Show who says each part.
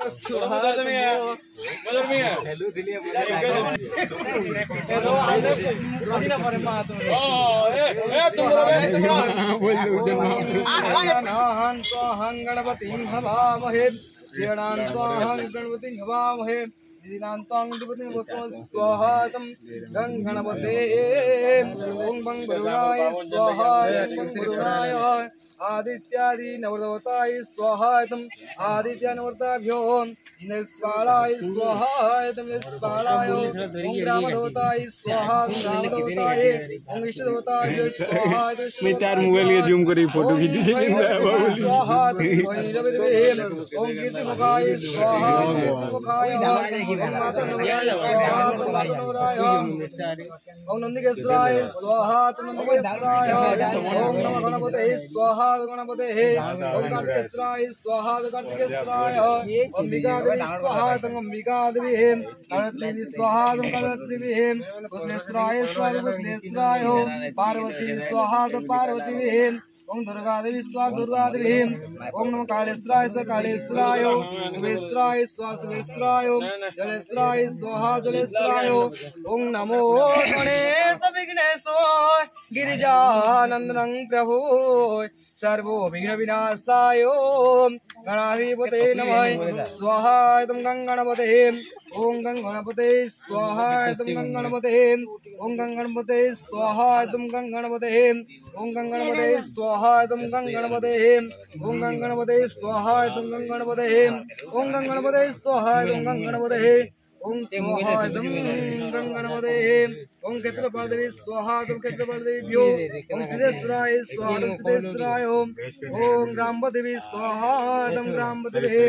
Speaker 1: mother में है hello दिलिया हेलो आने अभी ना परे मां तुम तुम बोल दो जन्म तो हं गणपति हवामहे तो हं गणपति हवामहे दिनांतं दिवतिं वसो स्वाहातं गं गणपते ओं बं गुरुनाय स्वाहा बं गुरुनाय आदित्यादि नवरवताय स्वाहातं आदित्य नवरताभ्यो निस्वालाय स्वाहातं निस्वालाय ओं ग्रामदेवताय स्वाहा ग्रामदेवताय ओं इष्टदेवताय स्वाहा
Speaker 2: मैं तार मोबाइल के जूम करी फोटो खींच
Speaker 1: स्वाहा भैरवदेवे ओं कीर्तिमुखाय स्वाहा कीर्तिमुखाय ओम नंदिकेश्वराय स्वाहा नंदिकेश्वराय ओम नमः गणपते स्वाहा गणपते ओम कार्तिकेश्वराय स्वाहा कार्तिकेश्वराय अंबिका देवी स्वाहा अंबिका देवी करत्देवी स्वाहा करत्देवी कुशलेश्वराय स्वाहा कुशलेश्वराय पार्वती स्वाहा पार्वती ओम दुर्गा देवी स्वाहा दुर्गा देवी ओम नमः कालेश्वराय कालेश्वराय शिवेश्वराय स्वाहा शिवेश्वराय जलेश्वराय स्वाहा जलेश्वराय ओम नमो गणेश विघ्नेशो गिरिजानंदनं प्रभु सर्वो विघ्न विनाशाय गणाधिपते नमः स्वाहा गं गणपते ओम गं गणपते स्वाहा गं गणपते ओम गं गणपते स्वाहा गं गणपते ओम गं गणपते स्वाहा गं गणपते ओम गं गणपते स्वाहा गं गणपते ओम गं गणपते स्वाहा गं गणपते ओम स्वाहा गं गणपते ओम क्षेत्रपालदेवी स्वाहा क्षेत्रपालदेवीभ्यो ओम सिद्धेश्वराय स्वाहा सिद्धेश्वराय ओम ग्रामदेवी स्वाहा ग्रामदेवी